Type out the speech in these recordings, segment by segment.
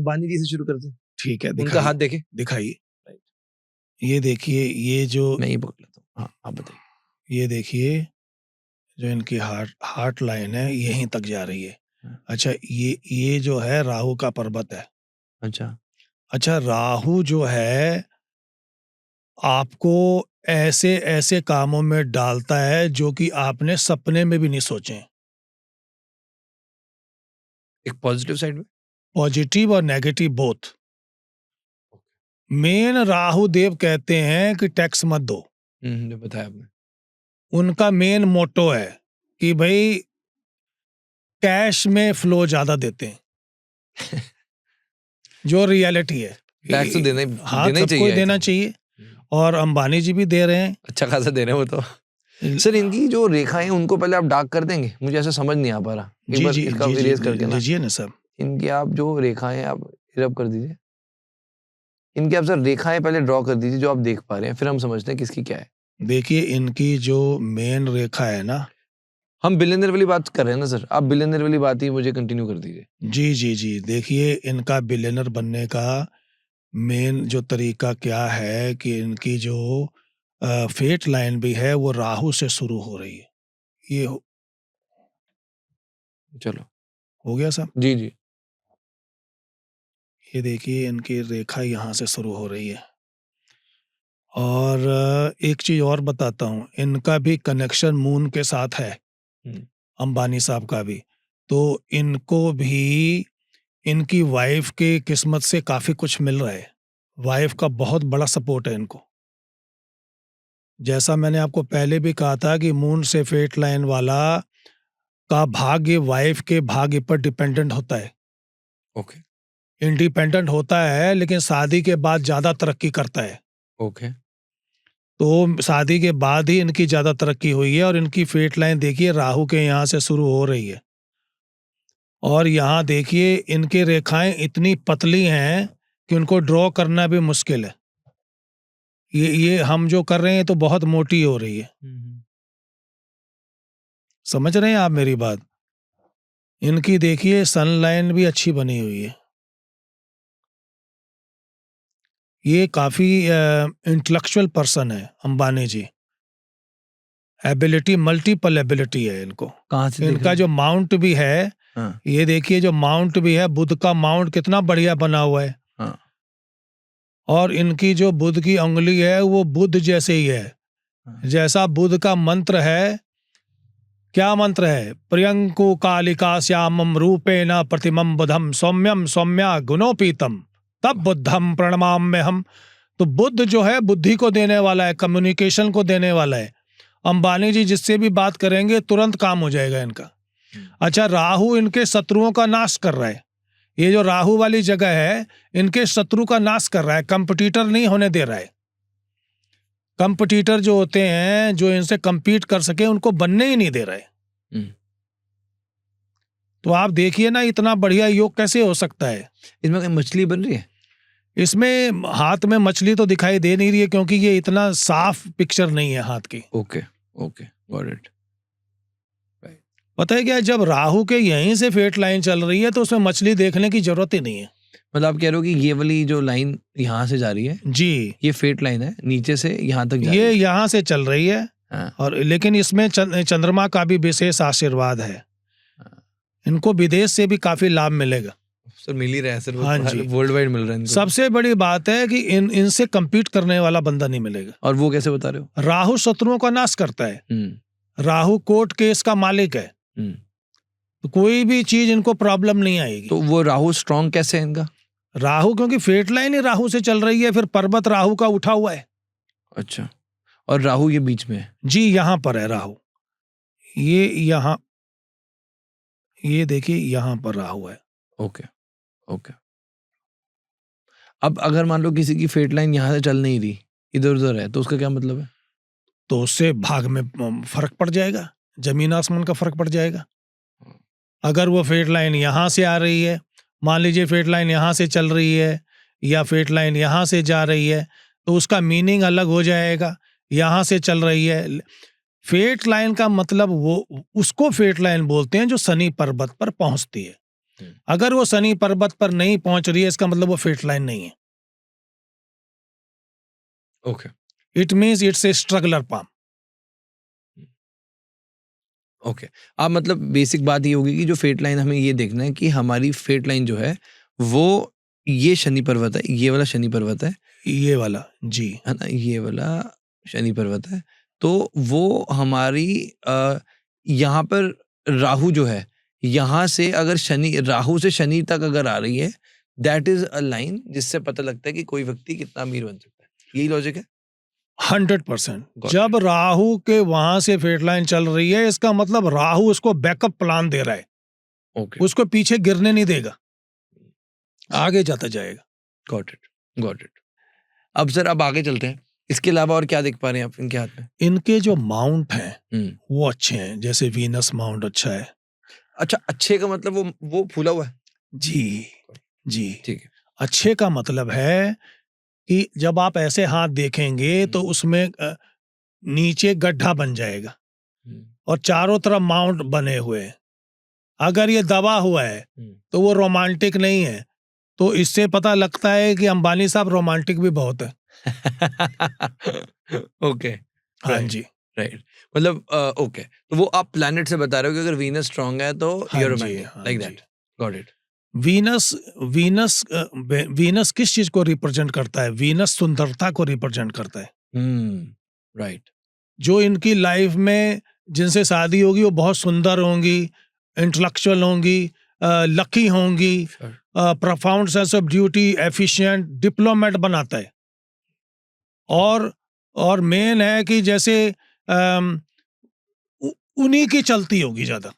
अंबानी जी से शुरू करते हैं। ठीक है, उनका हाथ देखे, दिखाइए। Right. ये देखिए, ये जो मैं ही पकड़ लेता हूँ। हाँ, आप बताइए। ये देखिए जो इनकी हार्ट लाइन है यहीं तक जा रही है। हाँ। अच्छा, ये जो है राहु का पर्वत है। अच्छा, राहु जो है आपको ऐसे ऐसे कामों में डालता है जो कि आपने सपने में भी नहीं सोचे। एक पॉजिटिव साइड में। पॉजिटिव और नेगेटिव बोथ। मेन राहु देव कहते हैं कि टैक्स मत दो। जो बताया आपने। उनका मेन मोटो है कि भाई कैश में फ्लो ज्यादा देते हैं जो रियलिटी है। टैक्स तो देना हाँ, ही सबको चाहिए, I देना think. चाहिए और अंबानी जी भी दे रहे हैं। अच्छा खासा दे रहे हैं वो तो। सर, इनकी जो रेखाएं हैं उनको पहले आप डार्क कर देंगे, मुझे ऐसा समझ नहीं आ पा रहा। एक जी बार जी इसका जी जी इरेज करके ना, लीजिए ना सर। इनकी आप जो रेखाएं हैं आप इरब कर दीजिए। इनकी आप सर रेखाएं पहले ड्रॉ कर दीजिए जो आप देख पा रहे हैं, फिर हम समझते हैं किसकी क्या है। देखिए इनकी जो मेन रेखा है ना, हम बिलियनर वाली बात कर रहे हैं ना सर, आप बिलियनर वाली बात ही मुझे कंटिन्यू कर दीजिए। जी जी जी देखिए इनका बिलियनर बनने का मेन जो तरीका क्या है कि इनकी जो फेट लाइन भी है वो राहु से शुरू हो रही है। ये चलो, हो गया साहब। जी जी। ये देखिए इनकी रेखा यहाँ से शुरू हो रही है। और एक चीज और बताता हूँ, इनका भी कनेक्शन मून के साथ है, अंबानी साहब का भी। तो इनको भी इनकी वाइफ के किस्मत से काफी कुछ मिल रहा है। वाइफ का बहुत बड़ा सपोर्ट है इनको। जैसा मैंने आपको पहले भी कहा था कि मून से फेट लाइन वाला का भाग्य वाइफ के भाग्य पर डिपेंडेंट होता है। ओके इंडिपेंडेंट होता है लेकिन शादी के बाद ज्यादा तरक्की करता है। ओके। तो शादी के बाद ही इनकी ज्यादा तरक्की हुई है। और इनकी फेट लाइन देखिए राहु के यहाँ से शुरू हो रही है और यहाँ देखिए इनकी रेखाएं इतनी पतली हैं कि उनको ड्रॉ करना भी मुश्किल है। ये हम जो कर रहे हैं तो बहुत मोटी हो रही है। समझ रहे हैं आप मेरी बात? इनकी देखिए सन लाइन भी अच्छी बनी हुई है। ये काफी इंटेलेक्चुअल पर्सन है अंबानी जी। एबिलिटी, मल्टीपल एबिलिटी है इनको। कहाँ से इनका जो माउंट भी है, हाँ, ये देखिए जो माउंट भी है, बुध का माउंट कितना बढ़िया बना हुआ है। हाँ, और इनकी जो बुध की उंगली है वो बुध जैसे ही है। हाँ। जैसा बुध का मंत्र है, क्या मंत्र है? प्रियंकु कालिका श्यामम रूपेण प्रतिमं बुधम सौम्यम सौम्या गुणोपीतम तब बुद्धम प्रणमाम्य हम। तो बुद्ध जो है बुद्धि को देने वाला है, कम्युनिकेशन को देने वाला है। अंबानी जी जिससे भी बात करेंगे तुरंत काम हो जाएगा इनका। अच्छा, राहु इनके शत्रुओं का नाश कर रहा है। ये जो राहु वाली जगह है इनके शत्रु का नाश कर रहा है, कंपटीटर नहीं होने दे रहा है। कंपटीटर जो होते हैं जो इनसे compete कर सके उनको बनने ही नहीं दे रहा है। तो आप देखिए ना इतना बढ़िया योग कैसे हो सकता है। इसमें कोई मछली बन रही है? इसमें हाथ में मछली तो दिखाई दे नहीं रही है क्योंकि ये इतना साफ पिक्चर नहीं है हाथ की। Okay okay, got it. पता है क्या, जब राहु के यहीं से फेट लाइन चल रही है तो उसमें मछली देखने की जरूरत ही नहीं है। मतलब आप कह रहे हो कि ये वाली जो लाइन यहाँ से जा रही है जी, ये फेट लाइन है, नीचे से यहाँ तक जा ये रही है। यहाँ से चल रही है। हाँ, और लेकिन इसमें चंद्रमा का भी विशेष आशीर्वाद है। इनको विदेश से भी काफी लाभ मिलेगा। सर मिल ही रहा है सर, हाँ जी, वर्ल्ड वाइड मिल रहा है इनको। सबसे बड़ी बात है कि इनसे compete करने वाला बंदा नहीं मिलेगा। और वो कैसे बता रहे हो? राहु शत्रुओं का नाश करता है। राहु कोर्ट केस का मालिक है। तो कोई भी चीज इनको प्रॉब्लम नहीं आएगी। तो वो राहु स्ट्रॉन्ग कैसे है इनका? राहु क्योंकि फेट लाइन ही राहु से चल रही है, फिर पर्वत राहु का उठा हुआ है। अच्छा, और राहु ये बीच में है? जी, यहाँ पर है राहु। ये यहाँ, ये देखिए यहाँ पर राहु है। Okay okay. अब अगर मान लो किसी की फेट लाइन यहाँ से चल नहीं रही, इधर उधर है, तो उसका क्या मतलब है? तो उससे भाग में फर्क पड़ जाएगा, जमीन आसमान का फर्क पड़ जाएगा। अगर वो फेट लाइन यहाँ से आ रही है, मान लीजिए फेट लाइन यहाँ से चल रही है या फेट लाइन यहाँ से जा रही है, तो उसका मीनिंग अलग हो जाएगा। यहाँ से चल रही है, फेट लाइन का मतलब वो उसको फेट लाइन बोलते हैं जो शनि पर्वत पर पहुंचती है। अगर वो शनि पर्वत पर नहीं पहुंच रही है, इसका मतलब वो फेट लाइन नहीं है। Okay it means it's a struggler palm. Okay. अब मतलब बेसिक बात ये होगी कि जो फेट लाइन हमें ये देखना है कि हमारी फेट लाइन जो है वो ये शनि पर्वत है, ये वाला शनि पर्वत है ये वाला जी, है ना, ये वाला शनि पर्वत है। तो वो हमारी यहाँ पर राहु जो है, यहाँ से अगर शनि, राहु से शनि तक अगर आ रही है, दैट इज अ लाइन जिससे पता लगता है कि कोई व्यक्ति कितना अमीर बन सकता है। यही लॉजिक है। 100%। Got जब राहु के वहां से फेट लाइन चल रही है, इसका मतलब राहु उसको बैकअप प्लान दे रहा है, ओके, उसको पीछे गिरने नहीं देगा, आगे जाता जाएगा। Got it, got it. अब सर अब आगे चलते हैं। इसके अलावा और क्या देख पा रहे हैं आप इनके हाथ में? इनके जो माउंट हैं हम्म, वो अच्छे हैं, जैसे वीनस माउंट अच्छा है। अच्छा, अच्छे का मतलब वो फूला हुआ है। जी जी, ठीक है। अच्छे का मतलब है कि जब आप ऐसे हाथ देखेंगे तो उसमें नीचे गड्ढा बन जाएगा और चारों तरफ माउंट बने हुए हैं। अगर ये दबा हुआ है तो वो रोमांटिक नहीं है। तो इससे पता लगता है कि अंबानी साहब रोमांटिक भी बहुत है। ओके, हाँ राइट, जी, राइट। मतलब ओके, तो वो आप प्लैनेट से बता रहे हो कि अगर वीनस स्ट्रांग है तो हाँ यू जी, रोमांटिक, हाँ लाइक जी। That. Got it. Venus Venus Venus किस चीज को रिप्रेजेंट करता है? वीनस सुंदरता को रिप्रेजेंट करता है। राइट। जो इनकी लाइफ में जिनसे शादी होगी वो बहुत सुंदर होंगी, इंटेलेक्चुअल होंगी, लकी होंगी, profound sense of duty, efficient, diplomat बनाता है। और मेन है कि जैसे उन्हीं की चलती होगी ज्यादा।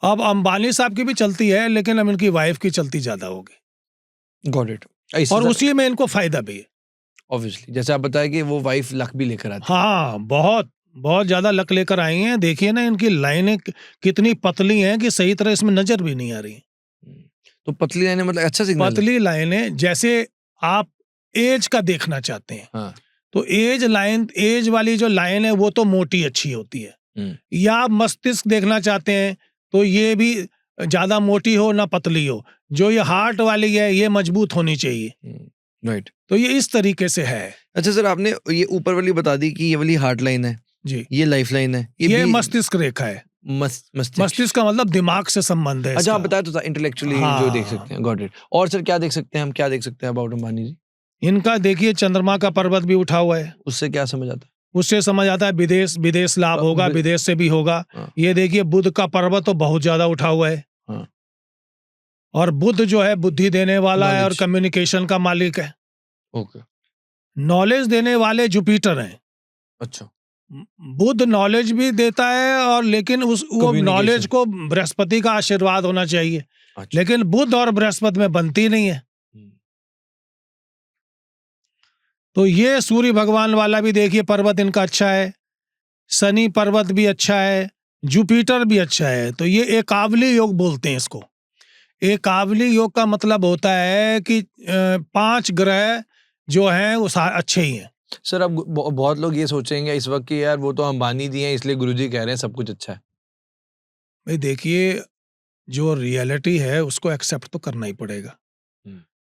अब अंबानी साहब की भी चलती है, लेकिन अब इनकी वाइफ की चलती ज्यादा होगी गॉट इट। और उसी में इनको फायदा भी है। ऑब्वियसली जैसे आप बताया कि वो वाइफ लक भी लेकर आती है। हाँ, बहुत बहुत ज्यादा लक लेकर आई हैं। देखिए ना, इनकी लाइनें कितनी पतली हैं कि सही तरह इसमें नजर भी नहीं आ रही। तो पतली लाइनें मतलब अच्छा सिग्नल है। पतली लाइनें, जैसे आप एज का देखना चाहते हैं हाँ। तो एज वाली जो लाइन है वो तो मोटी अच्छी होती है। या आप मस्तिष्क देखना चाहते हैं तो ये भी ज्यादा मोटी हो ना पतली हो। जो ये हार्ट वाली है ये मजबूत होनी चाहिए। राइट। तो ये इस तरीके से है। अच्छा सर, आपने ये ऊपर वाली बता दी कि ये वाली हार्ट लाइन है जी, ये लाइफ लाइन है, ये भी मस्तिष्क रेखा है। मस्तिष्क। मस्तिष्क का मतलब दिमाग से संबंध है अच्छा, इसका। आप बताया तो था इंटेलेक्चुअली जो देख सकते हैं। Got it. और सर क्या देख सकते हैं हम, क्या देख सकते हैं अबाउट अंबानी जी? इनका देखिए चंद्रमा का पर्वत भी उठा हुआ है, उससे क्या समझ आता उससे समझ आता है विदेश लाभ होगा, विदेश से भी होगा। हाँ। ये देखिए बुध का पर्वत तो बहुत ज्यादा उठा हुआ है। हाँ। और बुध जो है बुद्धि देने वाला है और Knowledge। कम्युनिकेशन का मालिक है। ओके। नॉलेज देने वाले जुपिटर हैं। अच्छा। बुध नॉलेज भी देता है और लेकिन वो Communication। नॉलेज को बृहस्पति का आशीर्वाद होना चाहिए। अच्छा। लेकिन बुध और बृहस्पति में बनती नहीं है। तो ये सूर्य भगवान वाला भी देखिए पर्वत इनका अच्छा है, शनि पर्वत भी अच्छा है, जुपिटर भी अच्छा है। तो ये एकावली योग बोलते हैं इसको। एकावली योग का मतलब होता है कि 5 ग्रह जो हैं वो अच्छे ही हैं। सर अब बहुत लोग ये सोचेंगे इस वक्त कि यार वो तो अंबानी जी हैं इसलिए गुरुजी कह रहे हैं सब कुछ अच्छा है। भाई देखिए, जो रियलिटी है उसको एक्सेप्ट तो करना ही पड़ेगा।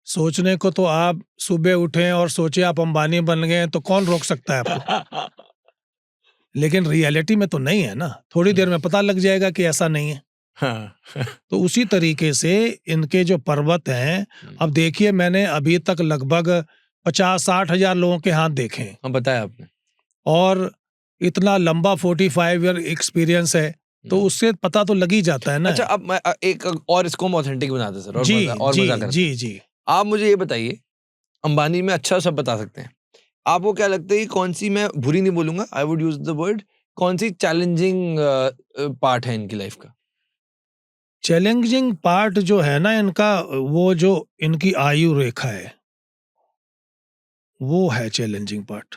सोचने को तो आप सुबह उठें और सोचे आप अंबानी बन गए तो कौन रोक सकता है आपको? लेकिन रियलिटी में तो नहीं है ना। थोड़ी देर में पता लग जाएगा कि ऐसा नहीं है। हाँ। तो उसी तरीके से इनके जो पर्वत हैं, अब देखिए मैंने अभी तक लगभग 50-60 हजार लोगों के हाथ देखे हैं। हाँ, बताया आपने। और इतना लंबा 45 ईयर एक्सपीरियंस है तो उससे पता तो लग ही जाता है ना। अच्छा, अब मैं एक और इसको हम ऑथेंटिक बनाते हैं सर, और जी मजा करते हैं। जी जी। आप मुझे ये बताइए, अंबानी में अच्छा सब बता सकते हैं, आपको क्या लगता है कि कौन सी, मैं बुरी नहीं बोलूंगा, I would use the word, कौन सी चैलेंजिंग पार्ट है इनकी लाइफ का? चैलेंजिंग पार्ट जो है ना इनका, वो जो इनकी आयु रेखा है वो है चैलेंजिंग पार्ट।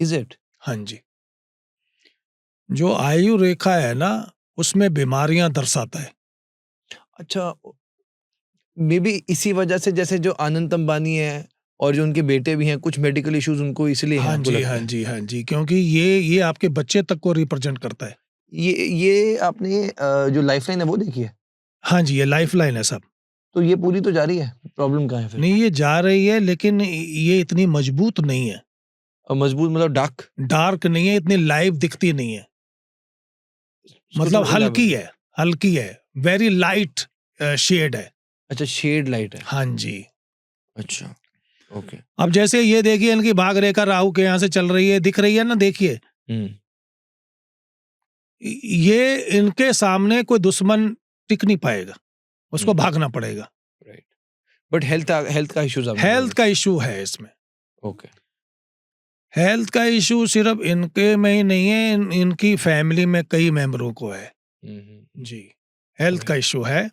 Is it? हाँ जी, जो आयु रेखा है ना उसमें बीमारियां दर्शाता है। अच्छा, मे बी इसी वजह से जैसे जो आनंद अंबानी है और जो उनके बेटे भी हैं कुछ मेडिकल इश्यूज उनको इसलिए हैं, हाँ आपको जी लगता हाँ है? जी हाँ जी, क्योंकि ये आपके बच्चे तक को रिप्रेजेंट करता है। ये आपने जो लाइफलाइन है वो देखी है? हाँ जी, ये लाइफ लाइन है सब। तो ये पूरी तो जा रही है, प्रॉब्लम कहाँ है फिर? नहीं, ये जा रही है लेकिन ये इतनी मजबूत नहीं है, और मजबूत मतलब डार्क? डार्क नहीं है, इतनी लाइव दिखती नहीं है, उसको मतलब थोड़ा elaborate- हल्की है, वेरी लाइट शेड है। अच्छा, शेड लाइट है। हाँ जी। अच्छा, ओके। अब जैसे ये देखिए, इनकी भाग रेखा राहु के यहाँ से चल रही है, दिख रही है ना, देखिए ये इनके सामने कोई दुश्मन टिक नहीं पाएगा, उसको भागना पड़ेगा। राइट, बट हेल्थ का इश्यूज हेल्थ का इशू है इसमें। ओके। हेल्थ का इशू सिर्फ इनके में ही नहीं है, इनकी फैमिली में कई मेंबरों को है जी, हेल्थ का इशू है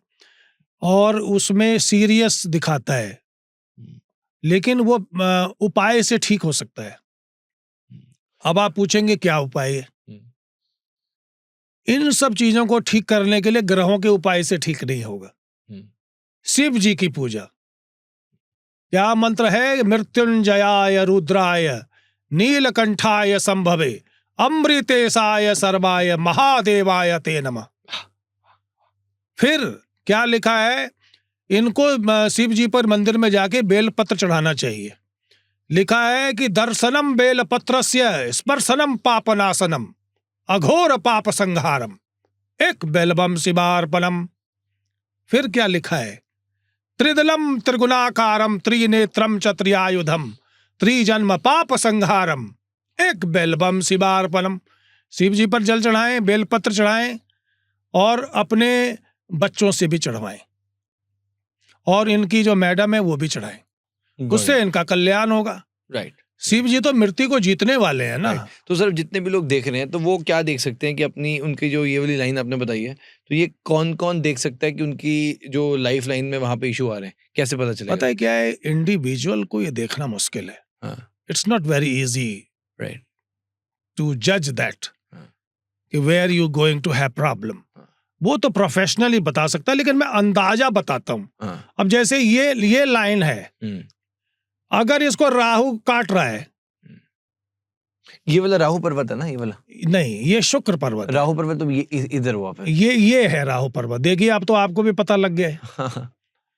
और उसमें सीरियस दिखाता है, लेकिन वो उपाय से ठीक हो सकता है। अब आप पूछेंगे क्या उपाय है? इन सब चीजों को ठीक करने के लिए ग्रहों के उपाय से ठीक नहीं होगा। शिव जी की पूजा। क्या मंत्र है? मृत्युंजयाय रुद्राय नीलकंठाय संभवे अमृतेशाय सर्वाय महादेवाय ते नमः। फिर क्या लिखा है? इनको शिव जी पर मंदिर में जाके बेलपत्र चढ़ाना चाहिए। लिखा है कि दर्शनम बेलपत्रस्य स्पर्शनम पापनाशनम अघोर पाप संहारम एक बेलबम शिवार्पणम। फिर क्या लिखा है? त्रिदलम त्रिगुणाकारम त्रिनेत्रम च त्रियायुधम त्रिजन्म पाप संहारम एक बेलबम शिवार्पणम। शिव जी पर जल चढ़ाएं, बेलपत्र चढ़ाएं और अपने बच्चों से भी चढ़वाएं और इनकी जो मैडम है वो भी चढ़ाएं, उससे इनका कल्याण होगा। राइट। शिव जी तो मृत्यु को जीतने वाले हैं ना। तो सर जितने भी लोग देख रहे हैं तो वो क्या देख सकते हैं कि अपनी उनकी जो ये वाली लाइन आपने बताई है, तो ये कौन कौन देख सकता है कि उनकी जो लाइफ लाइन में वहां पे इशू आ रहे हैं, कैसे पता चलेगा? पता है क्या है, इंडिविजुअल को ये देखना मुश्किल है। It's not very easy right to जज दैट कि where you going to have problem. वो तो प्रोफेशनली बता सकता है, लेकिन मैं अंदाजा बताता हूं। अब जैसे ये लाइन है, अगर इसको राहु काट रहा है, ये वाला राहु पर्वत है ना? ये वाला नहीं, ये शुक्र पर्वत है। राहु पर्वत तो ये इधर हुआ फिर। ये है राहु पर्वत। देखिए अब तो आपको भी पता लग गया है।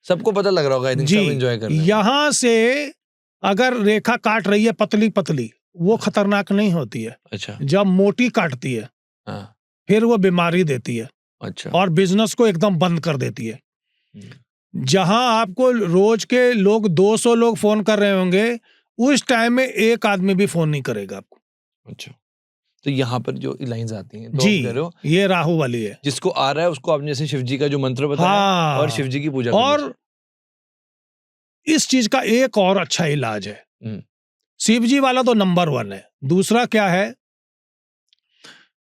सबको पता लग रहा होगा, आई थिंक सब एंजॉय कर रहे हैं। यहां से अगर रेखा काट रही है पतली पतली, वो खतरनाक नहीं होती है। अच्छा। जब मोटी काटती है फिर वो बीमारी देती है। अच्छा। और बिजनेस को एकदम बंद कर देती है। जहां आपको रोज के लोग 200 लोग फोन कर रहे होंगे, उस टाइम में एक आदमी भी फोन नहीं करेगा आपको। अच्छा, तो यहाँ पर जो लाइंस आती हैं तो जी, आप कह रहे हो ये राहु वाली है। जिसको आ रहा है उसको आपने जैसे शिव जी का जो मंत्र बताया और शिव जी की पूजा और इस चीज का एक और अच्छा इलाज है। शिव जी वाला तो नंबर 1 है। दूसरा क्या है?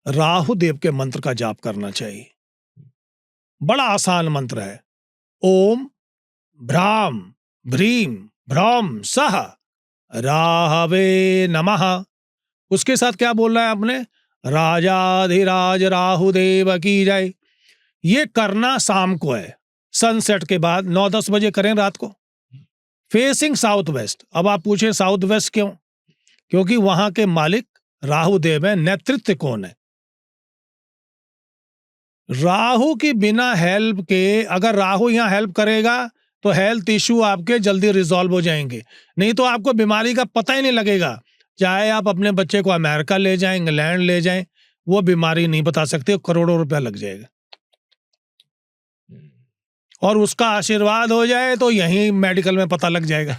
राहु देव के मंत्र का जाप करना चाहिए। बड़ा आसान मंत्र है। ओम भ्राम भ्रीम भ्रम सह राहवे नमः। उसके साथ क्या बोलना है आपने? राजाधिराज राहुदेव की जय। ये करना शाम को है, सनसेट के बाद 9-10 बजे करें रात को, फेसिंग साउथ वेस्ट। अब आप पूछें साउथ वेस्ट क्यों? क्योंकि वहां के मालिक राहुदेव है। नेतृत्व कौन है? राहु की बिना हेल्प के, अगर राहु यहां हेल्प करेगा तो हेल्थ इश्यू आपके जल्दी रिजॉल्व हो जाएंगे, नहीं तो आपको बीमारी का पता ही नहीं लगेगा। चाहे आप अपने बच्चे को अमेरिका ले जाएं, इंग्लैंड ले जाएं, वो बीमारी नहीं बता सकते, करोड़ों रुपया लग जाएगा। और उसका आशीर्वाद हो जाए तो यहीं मेडिकल में पता लग जाएगा।